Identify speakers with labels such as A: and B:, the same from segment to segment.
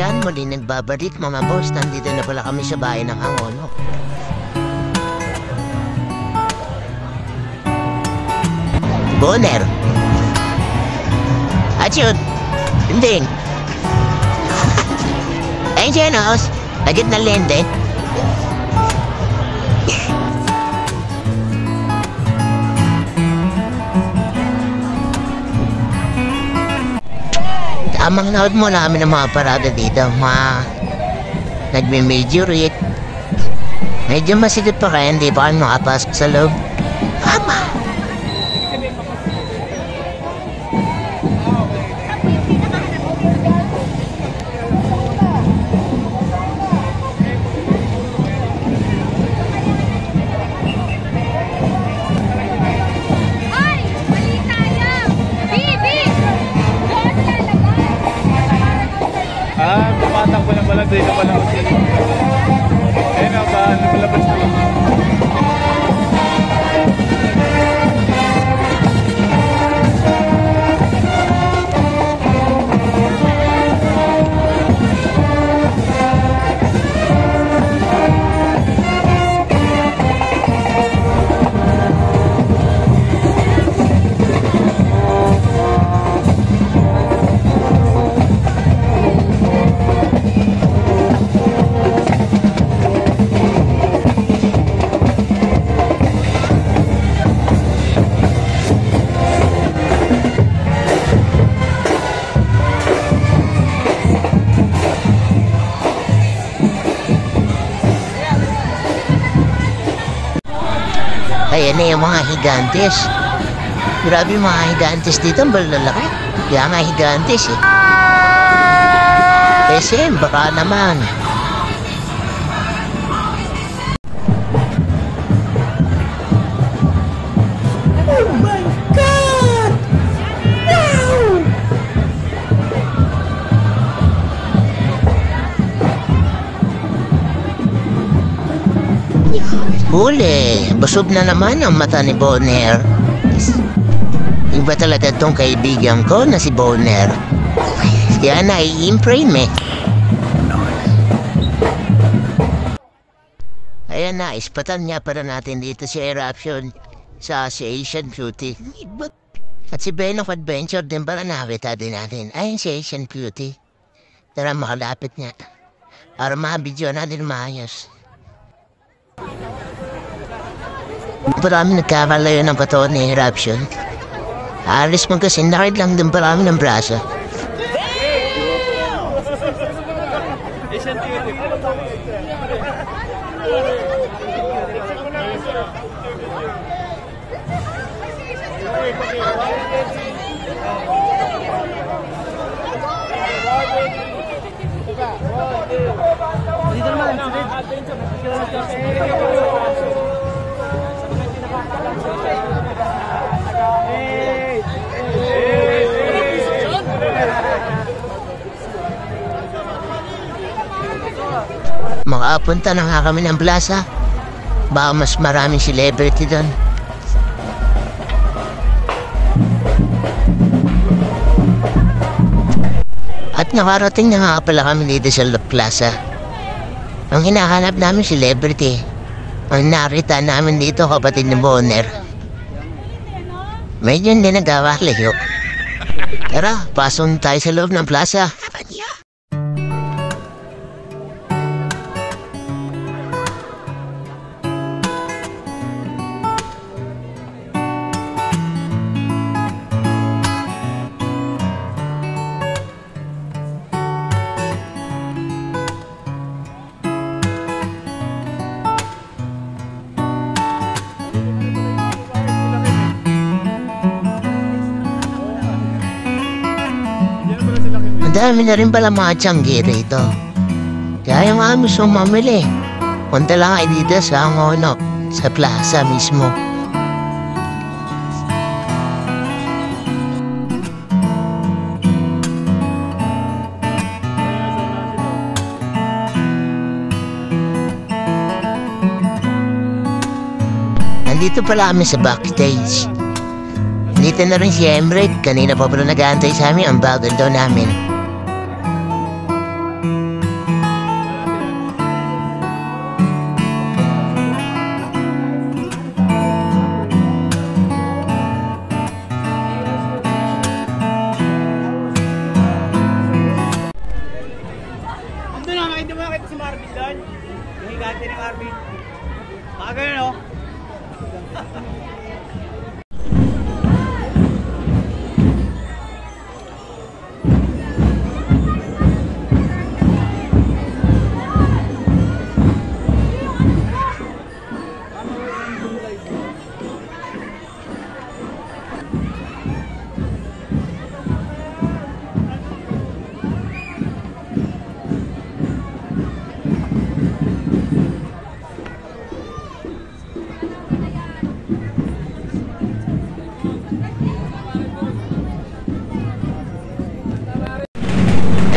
A: Ayan, muli nagbabalik mga boss. Nandito na pala kami sa bahay ng Angono. Boner. At yun. Hindi. Ayun siya, Nos. Agad na lende. Amang naod mo namin ng mga parada dito, nagme-majorate. Medyo masigit pa kaya hindi pa kami makapasok sa loob. Ama!
B: Tumatakbo lang pala, dito pala ako sila. Ayun na ba, nakalabas na lang.
A: Ayan na yung mga higantes. Grabe yung mga higantes dito, ang balalaki. Kaya nga higantes eh. SM, baka naman.
C: Oh my God! Wow!
A: Huli, busog na naman ang mata ni Boner. Iba talaga tong kaibigan ko na si Boner. Kaya nai-imprime eh. Ayan na, ispatan niya para natin dito si Eruption sa si Asian Beauty. At si Ben of Adventure din para nakita din natin. Ayun si Asian Beauty. Tara makalapit niya. Para makabidyo natin maayos. Parami nagkakalayo ng katawan ni Eruption. Alis mo kasi nakit lang din parami ng braso. Makapunta na nga kami ng plaza. Baka mas maraming celebrity doon. At nakarating na nga pala kami dito sa plaza. Ang hinahanap namin celebrity. Ang narita namin dito kapatid ni Boner. Medyo hindi nagkakalayo. Tara, pasok tayo sa loob ng plaza. Dami na rin pala mga tiyanggi rito. Kaya yung mga gusto mamili, punta lang kayo dito sa Angono, sa plaza mismo. Nandito pala kami sa backstage. Dito na rin si Emric. Kanina pa pala nag-aantay sa amin. Ang bagal daw namin.
B: doon. Hihigati ng Arvin. Mga ganun, no?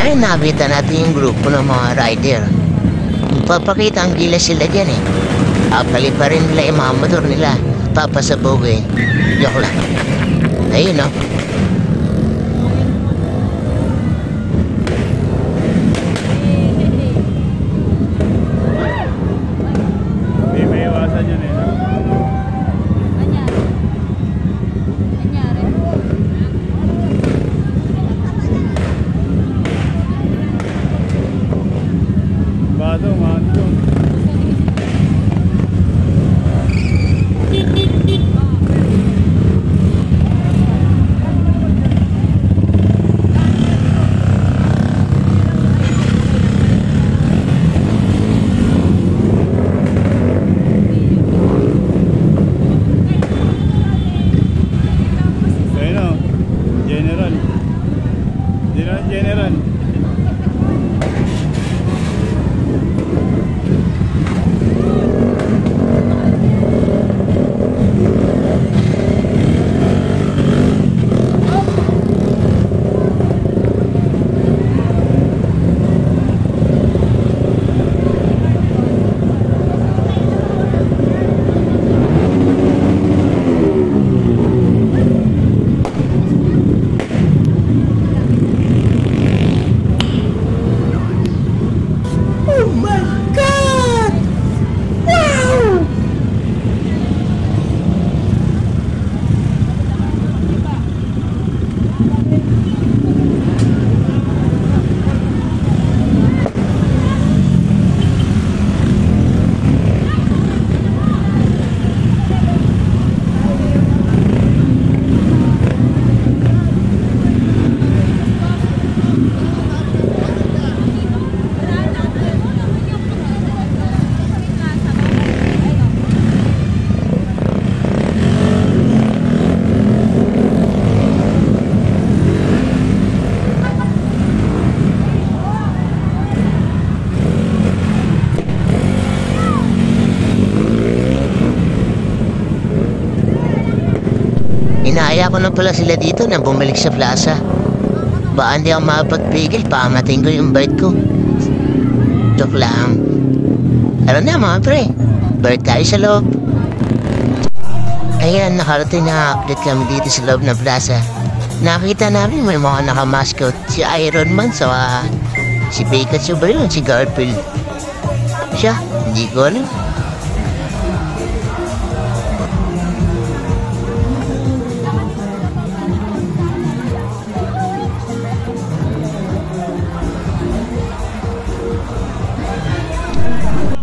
A: Ay, nakita natin yung grupo ng mga rider. Papakita ang gilas sila dyan eh. Akali pa rin nila yung mga motor nila. Papasabugin. Joke lang. Ayun no.
B: May iwasan yun eh. Bado, manto. Ayun o, General. General.
C: Oh my God! Wow!
A: Inaaya ko na pala sila dito na bumalik sa plaza. Baka hindi ako makapagpigil, pamating ko yung bike ko. Joke lang. Ano na mga pre, balik tayo sa loob. Ayan, nakarating na update kami dito sa loob ng plaza. Nakita namin may mga nakamaskot. Si Iron Man, si Pikachu ba yun? Si Garfield. Siya, hindi ko alam.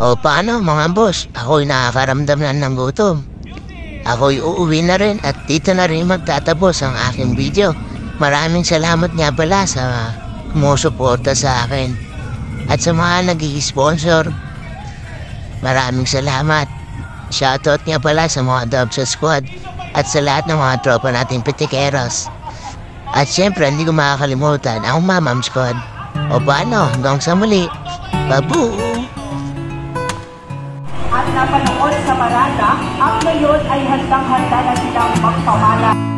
A: O paano mga boss, ako'y nakakaramdam na ng gutom. Ako'y uuwi na rin at dito na rin magtatapos ang aking video. Maraming salamat nga pala sa sumusuporta sa akin. At sa mga nag-i-sponsor, maraming salamat. Shoutout nga pala sa mga Dubs Squad at sa lahat ng mga tropa nating pitikeros. At syempre, hindi ko makakalimutan ang Mamam Squad. O paano, hanggang sa muli. Babu!
D: At napanood sa parada, at ngayon ay handang-handa na silang magpamala.